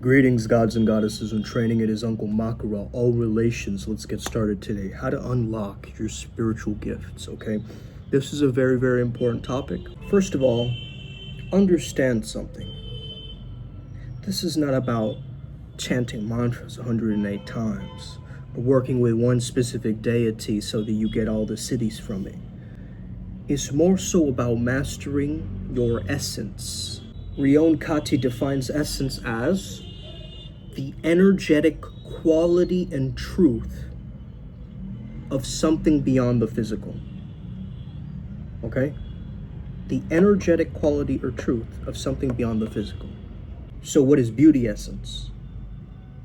Greetings, gods and goddesses in training. It is Uncle Makara, all relations. Let's get started today. How to unlock your spiritual gifts, okay? This is a very, very important topic. First of all, understand something. This is not about chanting mantras 108 times or working with one specific deity so that you get all the cities from it. It's more so about mastering your essence. Rion Kati defines essence as the energetic quality and truth of something beyond the physical. Okay? The energetic quality or truth of something beyond the physical. So what is beauty essence?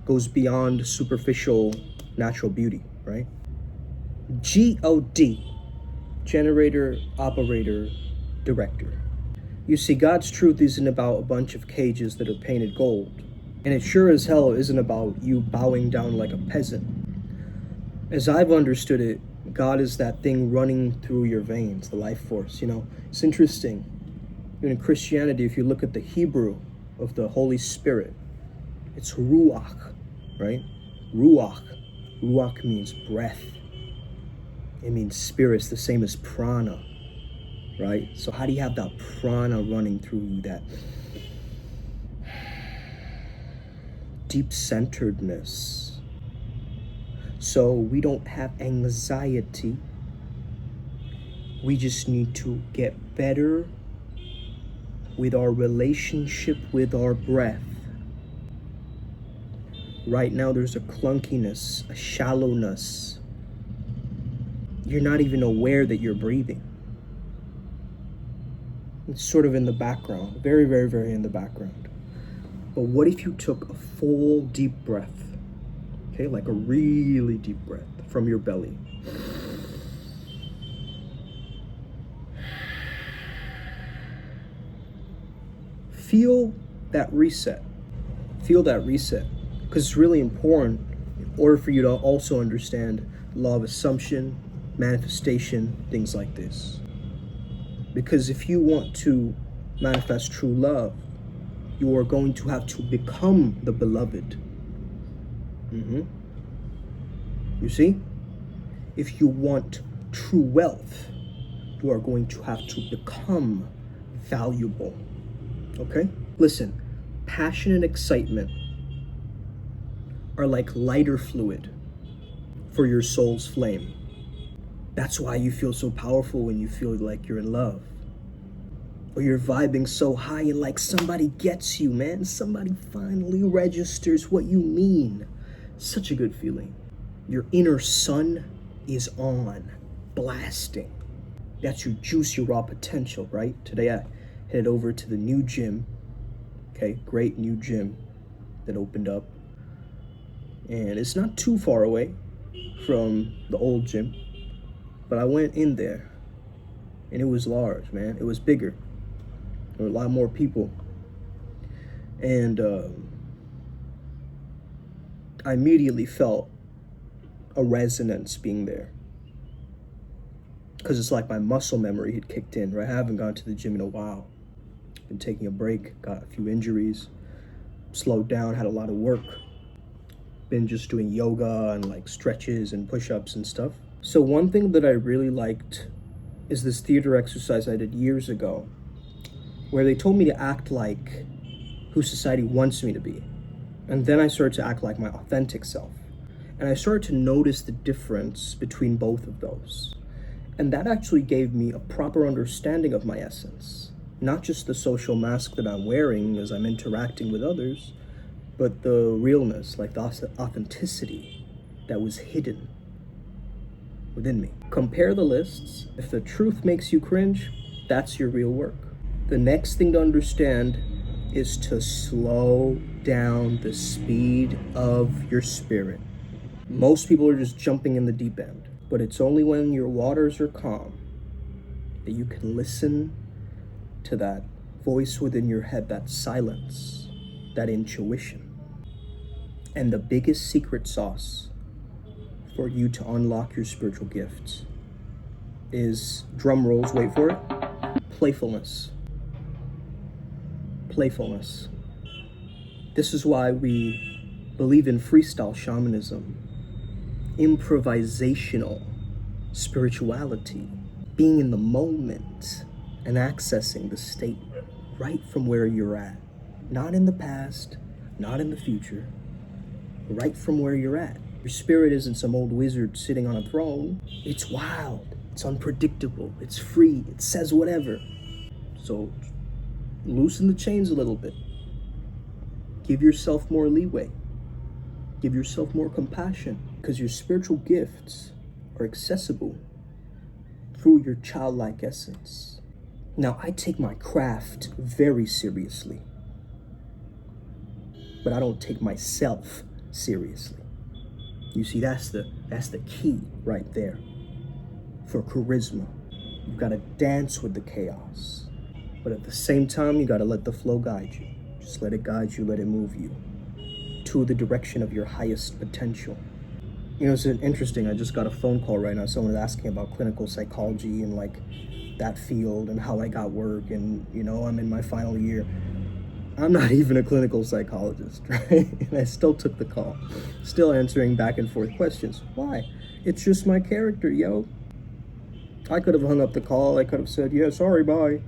Goes beyond superficial natural beauty, right? G-O-D, generator, operator, director. You see, God's truth isn't about a bunch of cages that are painted gold. And it sure as hell isn't about you bowing down like a peasant. As I've understood it, God is that thing running through your veins, the life force. You know, it's interesting. In Christianity, if you look at the Hebrew of the Holy Spirit, it's ruach, right? Ruach. Ruach means breath. It means spirit. It's the same as prana, right? So how do you have that prana running through you, that deep centeredness? So we don't have anxiety. We just need to get better with our relationship with our breath. Right now there's a clunkiness, a shallowness. You're not even aware that you're breathing. It's sort of in the background, very, very, very in the background. But what if you took a full deep breath, okay, like a really deep breath from your belly. Feel that reset. Feel that reset, because it's really important in order for you to also understand law of assumption, manifestation, things like this. Because if you want to manifest true love, you are going to have to become the beloved. You see? If you want true wealth, you are going to have to become valuable. Okay? Listen, passion and excitement are like lighter fluid for your soul's flame. That's why you feel so powerful when you feel like you're in love. Or you're vibing so high and like somebody gets you, man. Somebody finally registers what you mean. Such a good feeling. Your inner sun is on, blasting. That's your juice, your raw potential, right? Today I headed over to the new gym. Okay, great new gym that opened up. And it's not too far away from the old gym. But I went in there and it was large, man. It was bigger. There were a lot more people. And I immediately felt a resonance being there. Because it's like my muscle memory had kicked in, right? I haven't gone to the gym in a while. Been taking a break, got a few injuries, slowed down, had a lot of work. Been just doing yoga and like stretches and push-ups and stuff. So one thing that I really liked is this theater exercise I did years ago, where they told me to act like who society wants me to be. And then I started to act like my authentic self. And I started to notice the difference between both of those. And that actually gave me a proper understanding of my essence. Not just the social mask that I'm wearing as I'm interacting with others, but the realness, like the authenticity that was hidden within me. Compare the lists. If the truth makes you cringe, that's your real work. The next thing to understand is to slow down the speed of your spirit. Most people are just jumping in the deep end, but it's only when your waters are calm that you can listen to that voice within your head, that silence, that intuition. And the biggest secret sauce for you to unlock your spiritual gifts is, drum rolls, wait for it, playfulness. Playfulness. This is why we believe in freestyle shamanism, improvisational spirituality, being in the moment and accessing the state right from where you're at. Not in the past, not in the future, right from where you're at. Your spirit isn't some old wizard sitting on a throne. It's wild, it's unpredictable, it's free, it says whatever. So loosen the chains a little bit. Give yourself more leeway. Give yourself more compassion, because your spiritual gifts are accessible through your childlike essence. Now, I take my craft very seriously, but I don't take myself seriously. You see, that's the key right there for charisma. You've got to dance with the chaos, but at the same time, you got to let the flow guide you. Just let it guide you, let it move you to the direction of your highest potential. You know, it's interesting, I just got a phone call right now. Someone was asking about clinical psychology and like that field and how I got work, and you know, I'm in my final year. I'm not even a clinical psychologist, right? And I still took the call, still answering back and forth questions. Why? It's just my character, yo. I could have hung up the call, I could have said, yeah, sorry, bye.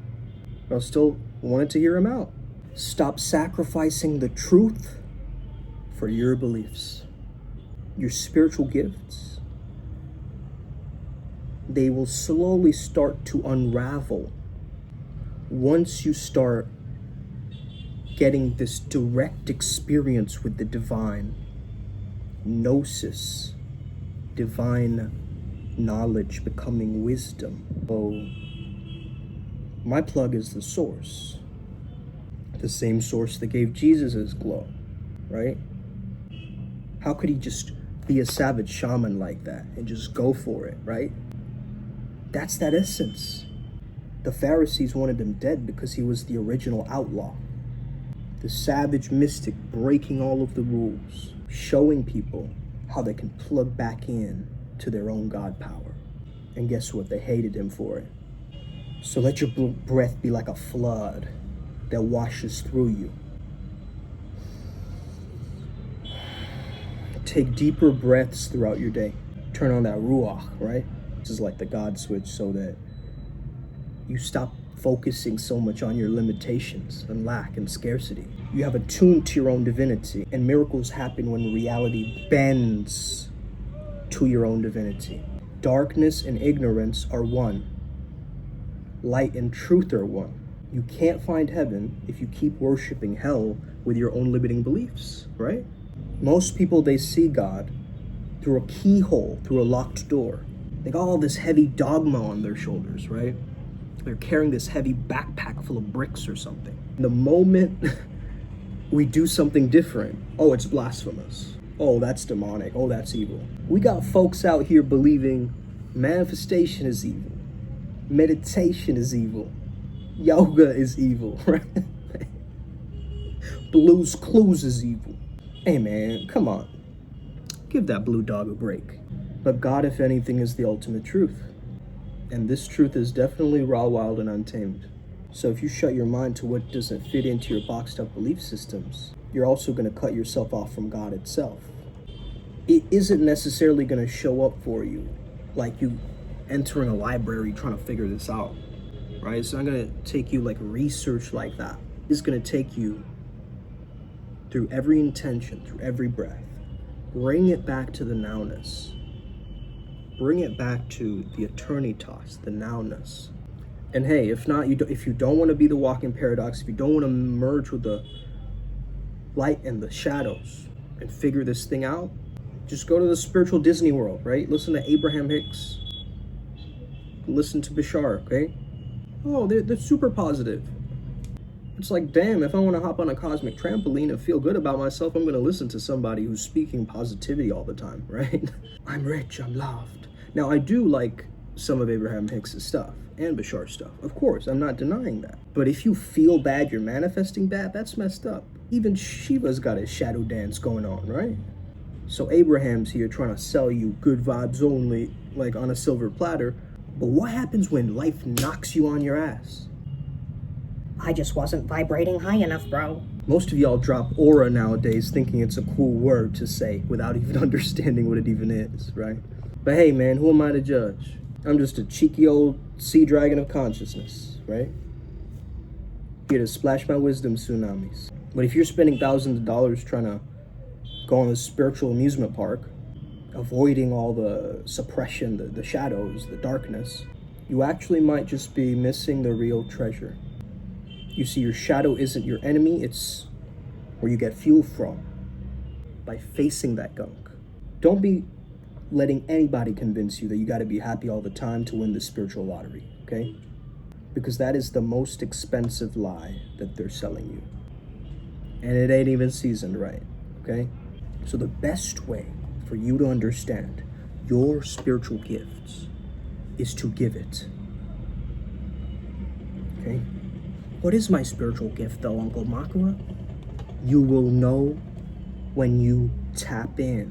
I still wanted to hear him out. Stop sacrificing the truth for your beliefs. Your spiritual gifts, they will slowly start to unravel once you start getting this direct experience with the divine, gnosis, divine knowledge becoming wisdom. So my plug is the source, the same source that gave Jesus his glow, right? How could he just be a savage shaman like that and just go for it, right? That's that essence. The Pharisees wanted him dead because he was the original outlaw. The savage mystic breaking all of the rules, showing people how they can plug back in to their own God power. And guess what? They hated him for it. So let your breath be like a flood that washes through you. Take deeper breaths throughout your day. Turn on that ruach, right? This is like the God switch, so that you stop focusing so much on your limitations and lack and scarcity. You have attuned to your own divinity, and miracles happen when reality bends to your own divinity. Darkness and ignorance are one. Light and truth are one. You can't find heaven if you keep worshiping hell with your own limiting beliefs, right? Most people, they see God through a keyhole, through a locked door. They got all this heavy dogma on their shoulders, right? They're carrying this heavy backpack full of bricks or something. The moment we do something different, oh, it's blasphemous. Oh, that's demonic. Oh, that's evil. We got folks out here believing manifestation is evil. Meditation is evil. Yoga is evil, right? Blue's Clues is evil. Hey man, come on. Give that blue dog a break. But God, if anything, is the ultimate truth. And this truth is definitely raw, wild, and untamed. So if you shut your mind to what doesn't fit into your boxed up belief systems, you're also going to cut yourself off from God itself. It isn't necessarily going to show up for you like you entering a library trying to figure this out, right? It's not going to take you like research like that. It's going to take you through every intention, through every breath. Bring it back to the nowness. Bring it back to the eternitas, the nowness. And hey, if not, if you don't want to be the walking paradox, if you don't want to merge with the light and the shadows and figure this thing out, just go to the spiritual Disney World, right? Listen to Abraham Hicks. Listen to Bashar, okay? Oh, they're super positive. It's like, damn, if I want to hop on a cosmic trampoline and feel good about myself, I'm going to listen to somebody who's speaking positivity all the time, right? I'm rich, I'm loved. Now, I do like some of Abraham Hicks' stuff and Bashar's stuff. Of course, I'm not denying that. But if you feel bad, you're manifesting bad, that's messed up. Even Shiva's got his shadow dance going on, right? So Abraham's here trying to sell you good vibes only, like on a silver platter. But what happens when life knocks you on your ass? I just wasn't vibrating high enough, bro. Most of y'all drop aura nowadays thinking it's a cool word to say without even understanding what it even is, right? But hey, man, who am I to judge? I'm just a cheeky old sea dragon of consciousness, right? Here to splash my wisdom tsunamis. But if you're spending thousands of dollars trying to go on a spiritual amusement park, avoiding all the suppression, the shadows, the darkness, you actually might just be missing the real treasure. You see, your shadow isn't your enemy, it's where you get fuel from, by facing that gunk. Don't be letting anybody convince you that you gotta be happy all the time to win the spiritual lottery, okay? Because that is the most expensive lie that they're selling you. And it ain't even seasoned right, okay? So the best way for you to understand your spiritual gifts is to give it, okay? What is my spiritual gift though, Uncle Makara? You will know when you tap in.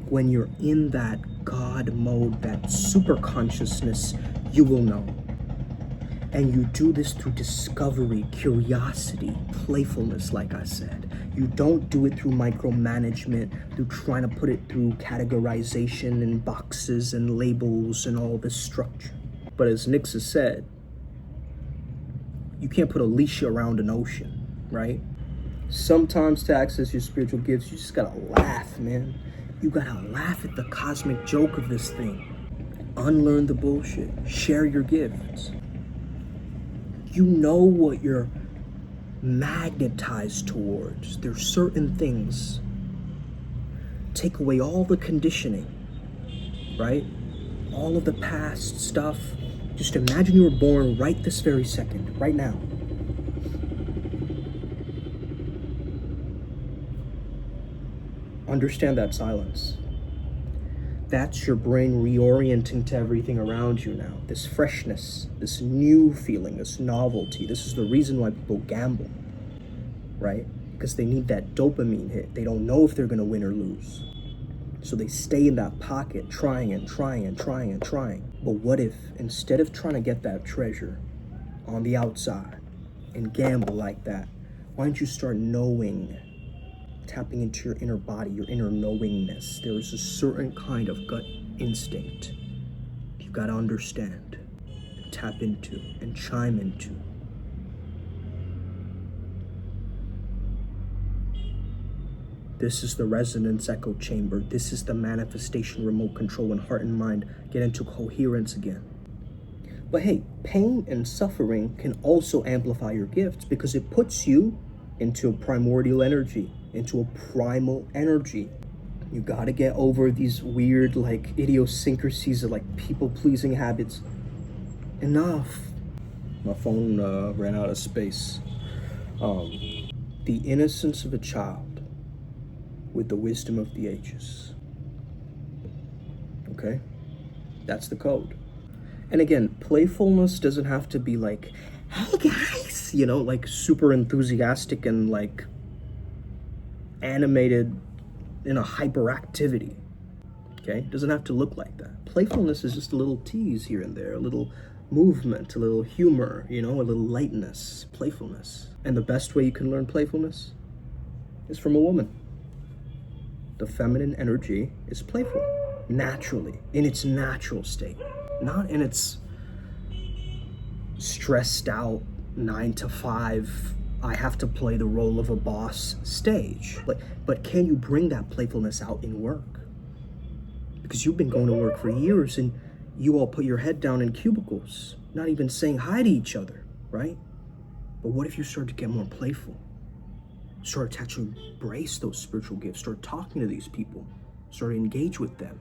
When you're in that God mode, that super consciousness, you will know. And you do this through discovery, curiosity, playfulness, like I said. You don't do it through micromanagement, through trying to put it through categorization and boxes and labels and all this structure. But as Nix has said, you can't put a leash around an ocean, right? Sometimes to access your spiritual gifts, you just gotta laugh, man. You gotta laugh at the cosmic joke of this thing. Unlearn the bullshit. Share your gifts. You know what you're magnetized towards. There's certain things. Take away all the conditioning, right? All of the past stuff. Just imagine you were born right this very second, right now. Understand that silence. That's your brain reorienting to everything around you now. This freshness, this new feeling, this novelty. This is the reason why people gamble, right? Because they need that dopamine hit. They don't know if they're gonna win or lose. So they stay in that pocket, trying and trying and trying and trying. But what if, instead of trying to get that treasure on the outside and gamble like that, why don't you start knowing, tapping into your inner body, your inner knowingness? There is a certain kind of gut instinct you gotta understand, and tap into, and chime into. This is the resonance echo chamber. This is the manifestation remote control when heart and mind get into coherence again. But hey, pain and suffering can also amplify your gifts because it puts you into a primordial energy, into a primal energy. You gotta get over these weird like idiosyncrasies of like people-pleasing habits. Enough. My phone ran out of space. The innocence of a child with the wisdom of the ages. Okay? That's the code. And again, playfulness doesn't have to be like, hey guys, you know, like super enthusiastic and like animated in a hyperactivity. Okay? It doesn't have to look like that. Playfulness is just a little tease here and there, a little movement, a little humor, you know, a little lightness, playfulness. And the best way you can learn playfulness is from a woman. The feminine energy is playful, naturally, in its natural state, not in its stressed out 9 to 5, I have to play the role of a boss stage. But can you bring that playfulness out in work? Because you've been going to work for years and you all put your head down in cubicles, not even saying hi to each other, right? But what if you start to get more playful? Start to actually embrace those spiritual gifts, start talking to these people, start to engage with them.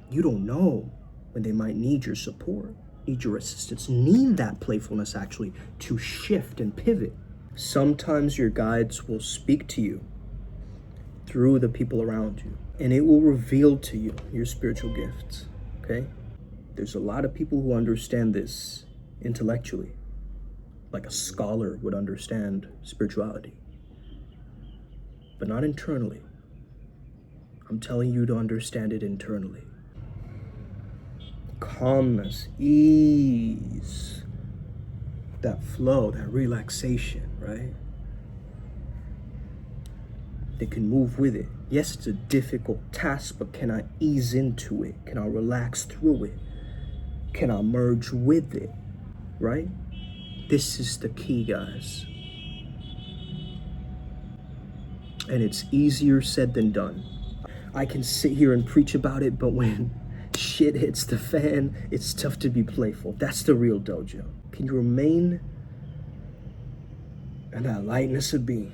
You don't know when they might need your support, need your assistance, need that playfulness actually to shift and pivot. Sometimes your guides will speak to you through the people around you, and it will reveal to you your spiritual gifts, okay? There's a lot of people who understand this intellectually, like a scholar would understand spirituality, but not internally. I'm telling you to understand it internally. Calmness, ease, that flow, that relaxation, right? They can move with it. Yes, it's a difficult task, but can I ease into it? Can I relax through it? Can I merge with it, right? This is the key, guys. And it's easier said than done. I can sit here and preach about it, but when shit hits the fan, it's tough to be playful. That's the real dojo. Can you remain in that lightness of being?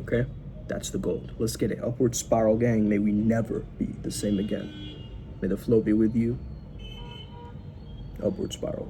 Okay, that's the goal. Let's get it. Upward spiral, gang. May we never be the same again. May the flow be with you. Upward spiral.